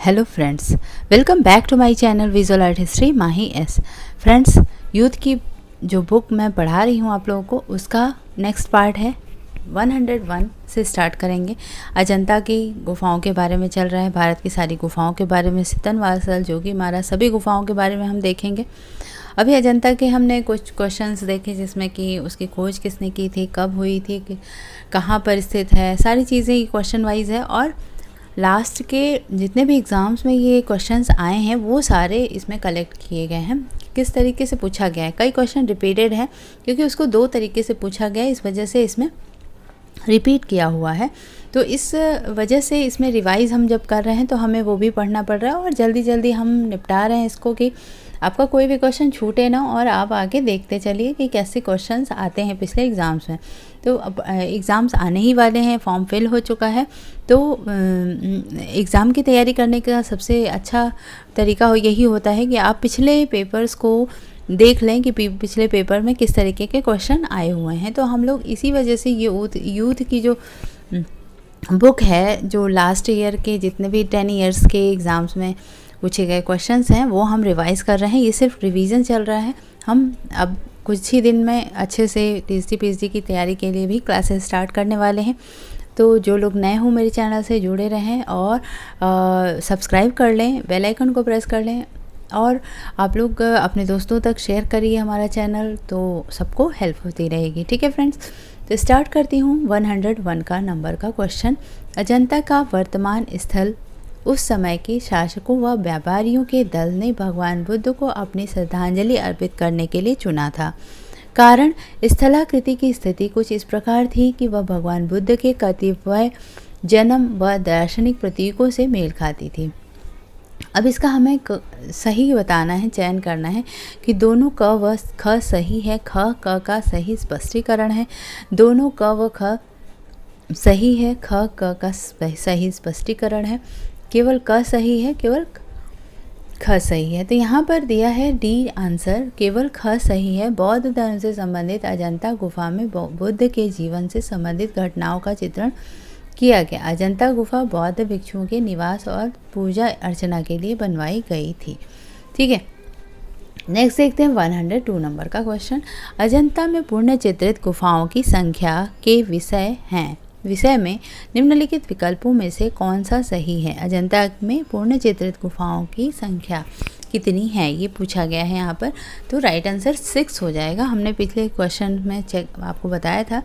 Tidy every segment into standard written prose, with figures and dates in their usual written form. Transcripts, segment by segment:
Hello friends, welcome back to my channel visual art history Mahi S. Friends, youth की जो book मैं पढ़ा रही हूँ आप लोगों को, उसका नेक्स्ट पार्ट है 101 से स्टार्ट करेंगे। अजंता की गुफाओं के बारे में चल रहा है, भारत की सारी गुफाओं के बारे में, सितनवासल, जोगीमारा, सभी गुफाओं के बारे में हम देखेंगे। अभी अजंता के हमने कुछ क्वेश्चंस देखे जिसमें कि उसकी खोज किसने की थी, कब हुई थी, कहाँ पर स्थित है, सारी चीज़ें क्वेश्चन वाइज है। और लास्ट के जितने भी एग्ज़ाम्स में ये क्वेश्चंस आए हैं वो सारे इसमें कलेक्ट किए गए हैं, किस तरीके से पूछा गया है। कई क्वेश्चन रिपीटेड हैं क्योंकि उसको दो तरीके से पूछा गया है, इस वजह से इसमें रिपीट किया हुआ है। तो इस वजह से इसमें रिवाइज़ हम जब कर रहे हैं तो हमें वो भी पढ़ना पड़ रहा है और जल्दी जल्दी हम निपटा रहे हैं इसको कि आपका कोई भी क्वेश्चन छूटे ना और आप आगे देखते चलिए कि कैसे क्वेश्चंस आते हैं पिछले एग्ज़ाम्स में। तो अब एग्ज़ाम्स आने ही वाले हैं, फॉर्म फिल हो चुका है, तो एग्ज़ाम की तैयारी करने का सबसे अच्छा तरीका यही होता है कि आप पिछले पेपर्स को देख लें कि पिछले पेपर में किस तरीके के क्वेश्चन आए हुए हैं। तो हम लोग इसी वजह से ये यूथ की जो बुक है, जो लास्ट ईयर के जितने भी 10 इयर्स के एग्ज़ाम्स में पूछे गए क्वेश्चंस हैं वो हम रिवाइज़ कर रहे हैं। ये सिर्फ रिवीजन चल रहा है। हम अब कुछ ही दिन में अच्छे से टीएसटी पीएचडी की तैयारी के लिए भी क्लासेस स्टार्ट करने वाले हैं। तो जो लोग नए हो मेरे चैनल से जुड़े रहें और सब्सक्राइब कर लें, बेल आइकन को प्रेस कर लें और आप लोग अपने दोस्तों तक शेयर करिए हमारा चैनल, तो सबको हेल्प होती रहेगी। ठीक है फ्रेंड्स, तो स्टार्ट करती हूँ 101 का नंबर का क्वेश्चन। अजंता का वर्तमान स्थल उस समय के शासकों व व्यापारियों के दल ने भगवान बुद्ध को अपनी श्रद्धांजलि अर्पित करने के लिए चुना था। कारण, स्थलाकृति की स्थिति कुछ इस प्रकार थी कि वह भगवान बुद्ध के कतिपय जन्म व दार्शनिक प्रतीकों से मेल खाती थी। अब इसका हमें सही बताना है, चयन करना है कि दोनों क व ख सही है, ख क का सही स्पष्टीकरण है, दोनों क व ख सही है, ख क का सही स्पष्टीकरण है, केवल क सही है, केवल ख सही है। तो यहाँ पर दिया है डी आंसर, केवल ख सही है। बौद्ध धर्म से संबंधित अजंता गुफा में बुद्ध के जीवन से संबंधित घटनाओं का चित्रण किया गया। अजंता गुफा बौद्ध भिक्षुओं के निवास और पूजा अर्चना के लिए बनवाई गई थी। ठीक है, नेक्स्ट देखते हैं 102 नंबर का क्वेश्चन। अजंता में पूर्ण चित्रित गुफाओं की संख्या के विषय में निम्नलिखित विकल्पों में से कौन सा सही है। अजंता में पूर्ण चित्रित गुफाओं की संख्या कितनी है ये पूछा गया है यहाँ पर। तो राइट आंसर 6 हो जाएगा। हमने पिछले क्वेश्चन में आपको बताया था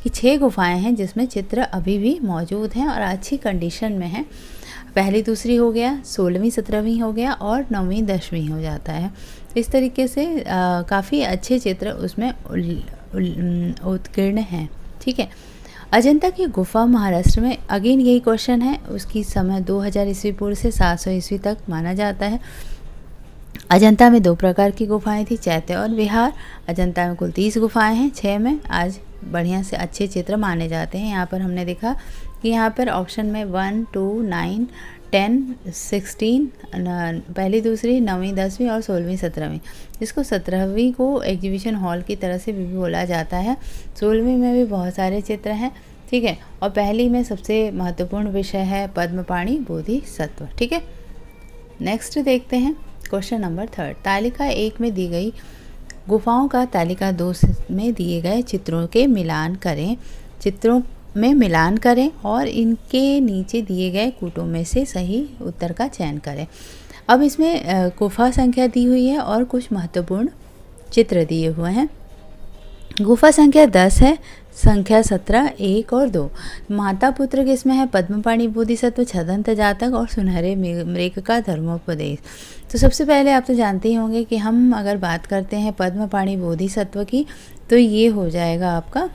कि 6 गुफाएं हैं जिसमें चित्र अभी भी मौजूद हैं और अच्छी कंडीशन में है। पहली दूसरी हो गया, 16वीं 17वीं हो गया और 9वीं 10वीं हो जाता है। इस तरीके से काफ़ी अच्छे चित्र उसमें उत्कीर्ण हैं। ठीक है, अजंता की गुफा महाराष्ट्र में, अगेन यही क्वेश्चन है, उसकी समय 2000 ईस्वी पूर्व से 700 ईस्वी तक माना जाता है। अजंता में 2 प्रकार की गुफाएं थी, चैत्य और विहार। अजंता में कुल 30 गुफाएं हैं, 6 में आज बढ़िया से अच्छे चित्र माने जाते हैं। यहाँ पर हमने देखा कि यहाँ पर ऑप्शन में 1, 2, 9, 10, 16, पहली दूसरी 9वीं 10वीं और 16वीं 17वीं, जिसको 17वीं को एग्जीबिशन हॉल की तरह से भी बोला जाता है। 16वीं में भी बहुत सारे चित्र हैं। ठीक है, और पहली में सबसे महत्वपूर्ण विषय है पद्मपाणि बोधिसत्व। ठीक है, नेक्स्ट देखते हैं क्वेश्चन नंबर 3। तालिका 1 में दी गई गुफाओं का तालिका 2 में दिए गए चित्रों में मिलान करें और इनके नीचे दिए गए कूटों में से सही उत्तर का चयन करें। अब इसमें गुफा संख्या दी हुई है और कुछ महत्वपूर्ण चित्र दिए हुए हैं। गुफा संख्या 10 है, संख्या 17, 1 और 2। माता पुत्र किसमें है? पद्मपाणि बोधिसत्व, छदंत जातक और सुनहरे मृग का धर्मोपदेश। तो सबसे पहले आप तो जानते ही होंगे कि हम अगर बात करते हैं पद्मपाणि बोधिसत्व की तो ये हो जाएगा आपका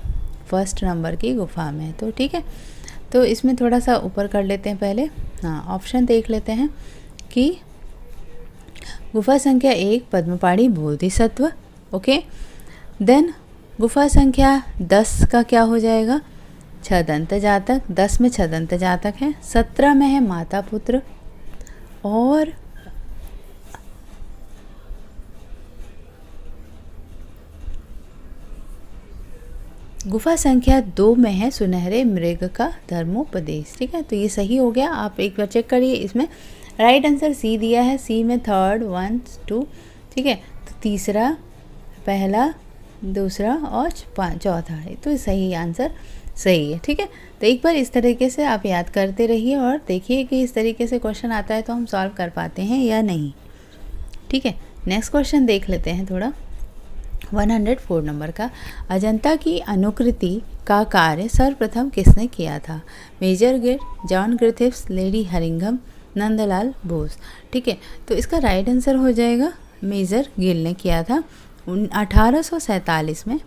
फर्स्ट नंबर की गुफा में। तो ठीक है, तो इसमें थोड़ा सा ऊपर कर लेते हैं पहले। हाँ, ऑप्शन देख लेते हैं कि गुफा संख्या 1 पद्मपाणि बोधिसत्व। ओके, देन गुफा संख्या 10 का क्या हो जाएगा? छदंत जातक। 10 में छदंत जातक है, 17 में है माता पुत्र और गुफा संख्या 2 में है सुनहरे मृग का धर्मोपदेश। ठीक है, तो ये सही हो गया। आप एक बार चेक करिए इसमें राइट आंसर सी दिया है, सी में थर्ड 1 2, ठीक है, तो तीसरा, पहला, दूसरा और चौथा है, तो सही आंसर सही है, ठीक है। तो एक बार इस तरीके से आप याद करते रहिए और देखिए कि इस तरीके से क्वेश्चन आता है तो हम सॉल्व कर पाते हैं या नहीं, ठीक है। नेक्स्ट क्वेश्चन देख लेते हैं थोड़ा। 104 नंबर का, अजंता की अनुकृति का कार्य सर्वप्रथम किसने किया था? Major Gill, John Griffiths, Lady Herringham, Nandlal Bose, ठीक है। तो इसका राइट आंसर हो जाएगा मेजर गिल ने किया था 1847 में।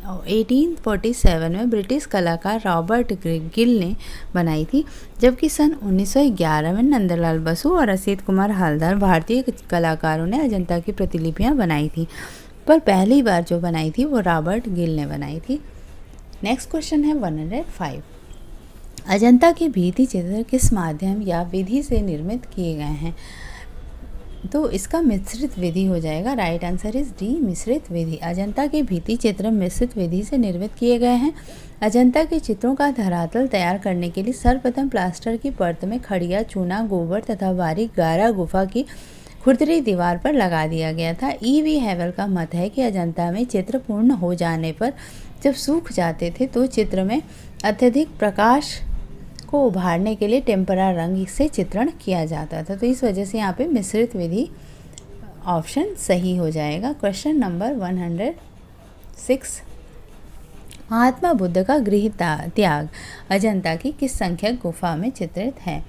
1847 में ब्रिटिश कलाकार रॉबर्ट गिल ने बनाई थी, जबकि सन 1911 में नंदलाल बसु और असित कुमार हालदार भारतीय कलाकारों ने अजंता की प्रतिलिपियां बनाई थी, पर पहली बार जो बनाई थी वो रॉबर्ट गिल ने बनाई थी। नेक्स्ट क्वेश्चन है 105, अजंता के भित्ति चित्र किस माध्यम या विधि से निर्मित किए गए हैं? तो इसका मिश्रित विधि हो जाएगा, राइट आंसर इज डी, मिश्रित विधि। अजंता के भित्ति चित्र मिश्रित विधि से निर्मित किए गए हैं। अजंता के चित्रों का धरातल तैयार करने के लिए सर्वप्रथम प्लास्टर की परत में खड़िया, चूना, गोबर तथा बारीक गारा गुफा की खुरदरी दीवार पर लगा दिया गया था। E.V. हैवल का मत है कि अजंता में चित्र पूर्ण हो जाने पर जब सूख जाते थे तो चित्र में अत्यधिक प्रकाश को उभारने के लिए टेम्परा रंग से चित्रण किया जाता था, तो इस वजह से यहाँ पे मिश्रित विधि ऑप्शन सही हो जाएगा। क्वेश्चन नंबर 106, महात्मा बुद्ध का गृह त्याग अजंता की किस संख्यक गुफा में चित्रित है?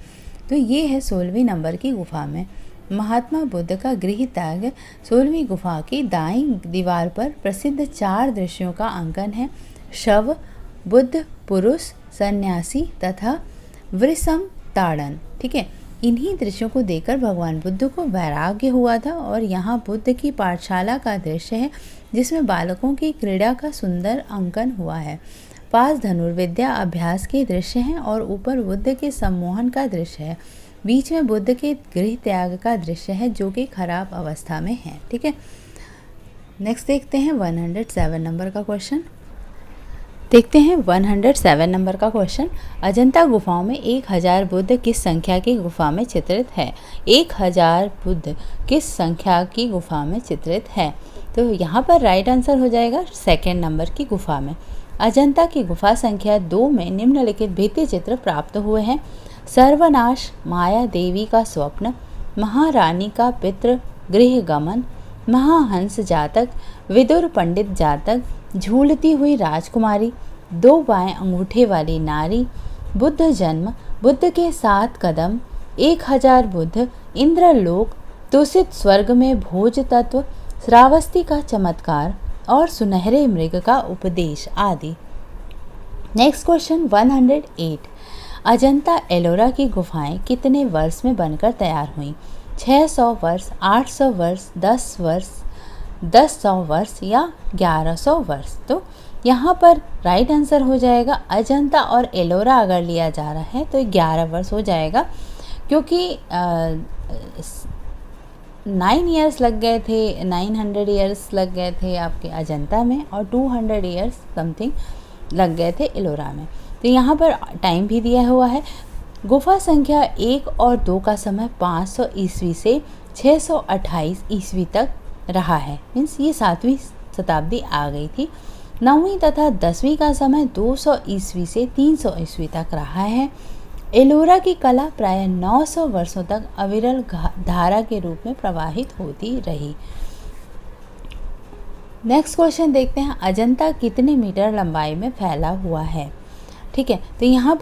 तो ये है 16वीं नंबर की गुफा में। महात्मा बुद्ध का गृह त्याग 16वीं गुफा की दाईं दीवार पर प्रसिद्ध 4 दृश्यों का अंकन है, शव, बुद्ध, पुरुष, सन्यासी तथा वृषम ताड़न, ठीक है। इन्हीं दृश्यों को देखकर भगवान बुद्ध को वैराग्य हुआ था और यहाँ बुद्ध की पाठशाला का दृश्य है जिसमें बालकों की क्रीड़ा का सुंदर अंकन हुआ है। पास धनुर्विद्या अभ्यास के दृश्य हैं और ऊपर बुद्ध के सम्मोहन का दृश्य है। बीच में बुद्ध के गृह त्याग का दृश्य है जो कि खराब अवस्था में है, ठीक है। नेक्स्ट देखते हैं 107 नंबर का क्वेश्चन। देखते हैं 107 नंबर का क्वेश्चन, अजंता गुफाओं में 1000 बुद्ध किस संख्या की गुफा में चित्रित है? 1000 बुद्ध किस संख्या की गुफा में चित्रित है? तो यहाँ पर राइट आंसर हो जाएगा सेकेंड नंबर की गुफा में। अजंता की गुफा संख्या 2 में निम्नलिखित भित्ति चित्र प्राप्त हुए हैं, सर्वनाश, माया देवी का स्वप्न, महारानी का पितृ गृह गमन, महाहंस जातक, विदुर पंडित जातक, झूलती हुई राजकुमारी, 2 बाएं अंगूठे वाली नारी, बुद्ध जन्म, बुद्ध के 7 कदम, 1000 बुद्ध, इंद्रलोक, दूषित स्वर्ग में भोज तत्व, श्रावस्ती का चमत्कार और सुनहरे मृग का उपदेश आदि। नेक्स्ट क्वेश्चन 108, अजंता एलोरा की गुफाएं कितने वर्ष में बनकर तैयार हुई? 600 वर्ष, 800 वर्ष, 10 वर्ष, 1000 वर्ष या 1100 वर्ष? तो यहाँ पर राइट आंसर हो जाएगा अजंता और एलोरा अगर लिया जा रहा है तो 11 वर्ष हो जाएगा, क्योंकि 9 ईयर्स लग गए थे, 900 ईयर्स लग गए थे आपके अजंता में और 200 ईयर्स समथिंग लग गए थे एलोरा में। तो यहाँ पर टाइम भी दिया हुआ है। गुफा संख्या 1 और 2 का समय 500 ईस्वी से 628 ईस्वी तक रहा है, मीन्स ये 7वीं शताब्दी आ गई थी। 9वीं तथा 10वीं का समय 200 ईस्वी से 300 ईस्वी तक रहा है। एलोरा की कला प्राय 900 वर्षों तक अविरल धारा के रूप में प्रवाहित होती रही। नेक्स्ट क्वेश्चन देखते हैं, अजंता कितने मीटर लंबाई में फैला हुआ है? ठीक है, तो यहाँ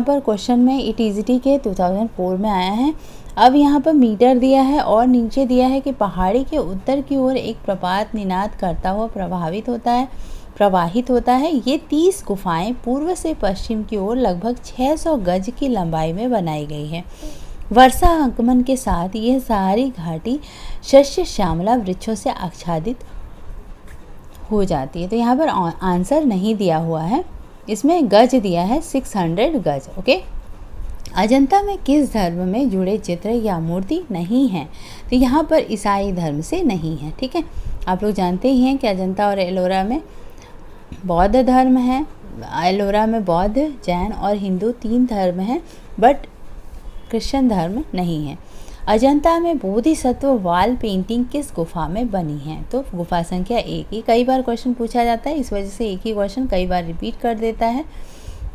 पर क्वेश्चन में इटीजिटी के 2004 में आया है। अब यहाँ पर मीटर दिया है और नीचे दिया है कि पहाड़ी के उत्तर की ओर एक प्रपात निनाद करता हुआ प्रवाहित होता है। ये 30 गुफाएं पूर्व से पश्चिम की ओर लगभग 600 गज की लंबाई में बनाई गई है। वर्षा आगमन के साथ यह सारी घाटी शस्य श्यामला वृक्षों से आच्छादित हो जाती है। तो यहाँ पर आंसर नहीं दिया हुआ है, इसमें गज दिया है 600 गज। ओके, अजंता में किस धर्म में जुड़े चित्र या मूर्ति नहीं है? तो यहाँ पर ईसाई धर्म से नहीं है। ठीक है, आप लोग जानते ही हैं कि अजंता और एलोरा में बौद्ध धर्म है। एलोरा में बौद्ध, जैन और हिंदू 3 धर्म हैं, बट क्रिश्चियन धर्म नहीं है। अजंता में बोधिसत्व वॉल पेंटिंग किस गुफा में बनी है? तो गुफा संख्या 1। ये कई बार क्वेश्चन पूछा जाता है, इस वजह से एक ही क्वेश्चन कई बार रिपीट कर देता है।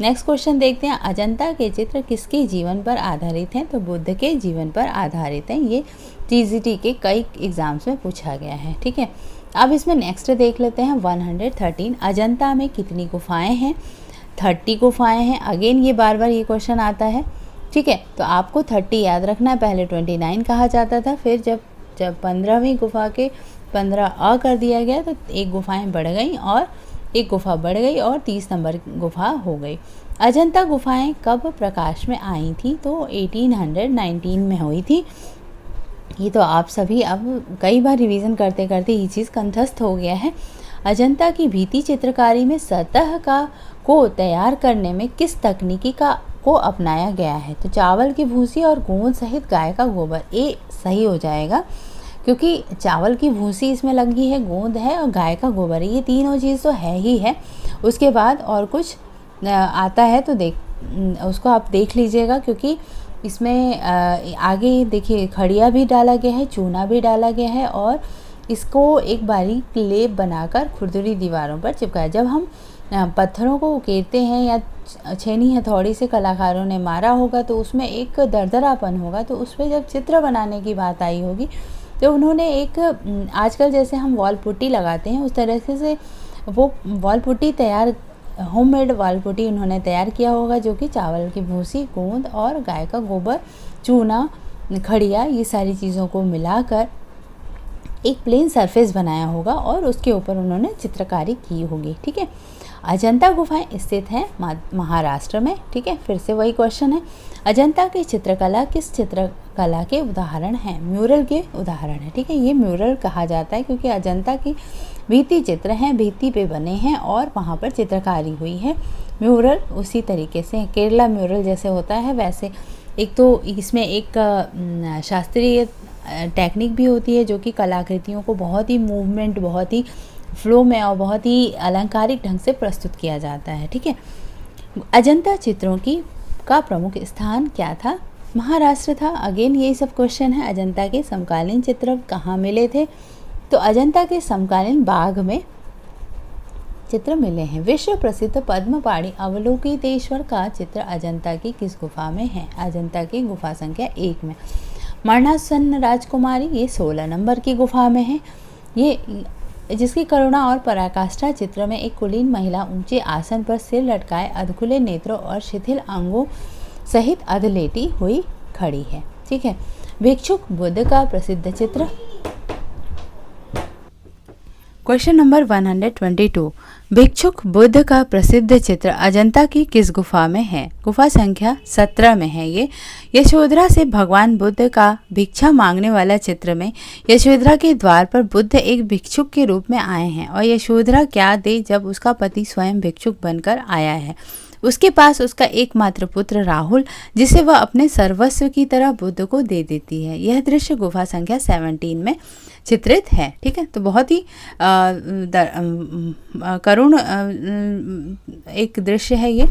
नेक्स्ट क्वेश्चन देखते हैं, अजंता के चित्र किसके जीवन पर आधारित हैं? तो बुद्ध के जीवन पर आधारित हैं। ये टीजीटी के कई एग्जाम्स में पूछा गया है। ठीक है, अब इसमें नेक्स्ट देख लेते हैं 113। अजंता में कितनी गुफाएं हैं? 30 गुफाएं हैं। अगेन ये बार बार ये क्वेश्चन आता है। ठीक है, तो आपको 30 याद रखना है। पहले 29 कहा जाता था, फिर जब 15वीं गुफा के 15 कर दिया गया तो एक गुफाएं बढ़ गई और एक गुफा बढ़ गई और 30 नंबर गुफा हो गई। अजंता गुफाएं कब प्रकाश में आई थी? तो 1819 में हुई थी। ये तो आप सभी अब कई बार रिवीजन करते करते ये चीज़ कंठस्थ हो गया है। अजंता की भित्ति चित्रकारी में सतह को तैयार करने में किस तकनीकी को अपनाया गया है? तो चावल की भूसी और गोंद सहित गाय का गोबर। ये सही हो जाएगा, क्योंकि चावल की भूसी इसमें लगी है, गोंद है और गाय का गोबर है। ये तीनों चीज़ तो है ही है। उसके बाद और कुछ आता है तो उसको आप देख लीजिएगा, क्योंकि इसमें आगे देखिए खड़िया भी डाला गया है, चूना भी डाला गया है और इसको एक बारीक लेप बनाकर खुरदुरी दीवारों पर चिपकाया। जब हम पत्थरों को उकेरते हैं या छेनी हथौड़ी से कलाकारों ने मारा होगा तो उसमें एक दरदरापन होगा, तो उस पर जब चित्र बनाने की बात आई होगी तो उन्होंने एक आजकल जैसे हम वॉल पुट्टी लगाते हैं उस तरह से वो वॉल पुट्टी तैयार, होममेड वॉल पुट्टी उन्होंने तैयार किया होगा, जो कि चावल की भूसी, गोंद और गाय का गोबर, चूना, खड़िया, ये सारी चीज़ों को मिलाकर एक प्लेन सरफेस बनाया होगा और उसके ऊपर उन्होंने चित्रकारी की होगी। ठीक है, अजंता गुफाएं स्थित हैं महाराष्ट्र में। ठीक है, फिर से वही क्वेश्चन है, अजंता की चित्रकला किस चित्रकला के उदाहरण हैं? म्यूरल के उदाहरण है। ठीक है, ये म्यूरल कहा जाता है क्योंकि अजंता की भित्ति चित्र हैं, भित्ति पे बने हैं और वहाँ पर चित्रकारी हुई है। म्यूरल उसी तरीके से केरला म्यूरल जैसे होता है वैसे, एक तो इसमें एक शास्त्रीय टेक्निक भी होती है जो कि कलाकृतियों को बहुत ही मूवमेंट, बहुत ही फ्लो में और बहुत ही अलंकारिक ढंग से प्रस्तुत किया जाता है। ठीक है, अजंता चित्रों का प्रमुख स्थान क्या था? महाराष्ट्र था। अगेन यही सब क्वेश्चन है। अजंता के समकालीन चित्र कहाँ मिले थे? तो अजंता के समकालीन बाग में चित्र मिले हैं। विश्व प्रसिद्ध पद्मपाणि अवलोकितेश्वर का चित्र अजंता की किस गुफा में है? अजंता की गुफा संख्या 1 में। मरणासन राजकुमारी, ये 16 नंबर की गुफा में है। ये जिसकी करुणा और पराकाष्ठा चित्र में एक कुलीन महिला ऊंचे आसन पर सिर लटकाए अधखुले नेत्रों और शिथिल अंगों सहित अधलेटी हुई खड़ी है। ठीक है, भिक्षुक बुद्ध का प्रसिद्ध चित्र। क्वेश्चन नंबर 122, भिक्षुक बुद्ध का प्रसिद्ध चित्र अजंता की किस गुफा में है? गुफा संख्या 17 में है। ये यशोधरा से भगवान बुद्ध का भिक्षा मांगने वाला चित्र में यशोधरा के द्वार पर बुद्ध एक भिक्षुक के रूप में आए हैं और यशोधरा क्या दे जब उसका पति स्वयं भिक्षुक बनकर आया है। उसके पास उसका एकमात्र पुत्र राहुल, जिसे वह अपने सर्वस्व की तरह बुद्ध को दे देती है। यह दृश्य गुफा संख्या 17 में चित्रित है। ठीक है, तो बहुत ही करुण एक दृश्य है ये,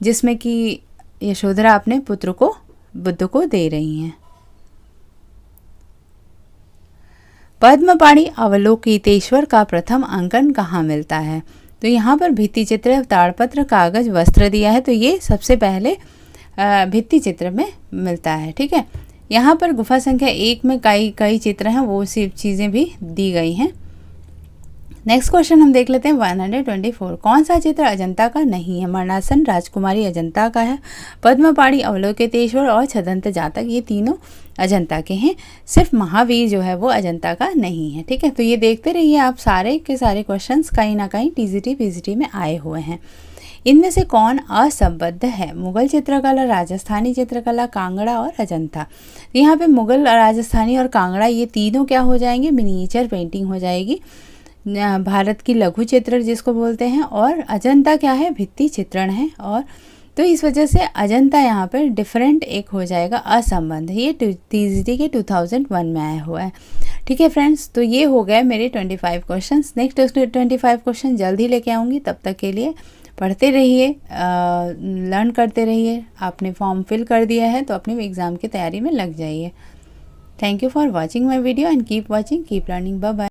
जिसमें कि यशोधरा अपने पुत्र को बुद्ध को दे रही हैं। पद्मपाणि अवलोकितेश्वर का प्रथम अंकन कहाँ मिलता है? तो यहाँ पर भित्ति चित्र, ताड़पत्र, कागज, वस्त्र दिया है, तो ये सबसे पहले भित्ति चित्र में मिलता है। ठीक है, यहाँ पर गुफा संख्या 1 में कई चित्र हैं, वो सी चीज़ें भी दी गई हैं। नेक्स्ट क्वेश्चन हम देख लेते हैं 124। कौन सा चित्र अजंता का नहीं है? मरणासन राजकुमारी अजंता का है, पद्मपाणि अवलोकितेश्वर और छदंत जातक, ये तीनों अजंता के हैं। सिर्फ महावीर जो है वो अजंता का नहीं है। ठीक है, तो ये देखते रहिए आप, सारे के सारे क्वेश्चंस कहीं ना कहीं टीजीटी पीजीटी में आए हुए हैं। इनमें से कौन असंबद्ध है? मुगल चित्रकला, राजस्थानी चित्रकला, कांगड़ा और अजंता। यहाँ पे मुगल, राजस्थानी और कांगड़ा ये तीनों क्या हो जाएंगे? मिनिएचर पेंटिंग हो जाएगी, भारत की लघु चित्र जिसको बोलते हैं। और अजंता क्या है? भित्ति चित्रण है। और तो इस वजह से अजंता यहाँ पर डिफरेंट एक हो जाएगा, असंबद्ध। ये टीजीटी के 2001 में आया हुआ है। ठीक है फ्रेंड्स, तो ये हो गए मेरे 25 क्वेश्चंस। नेक्स्ट 25 क्वेश्चन जल्द ही लेके आऊँगी। तब तक के लिए पढ़ते रहिए, लर्न करते रहिए। आपने फॉर्म फिल कर दिया है तो अपने एग्ज़ाम की तैयारी में लग जाइए। Thank you for watching my video and keep watching, keep learning. Bye bye.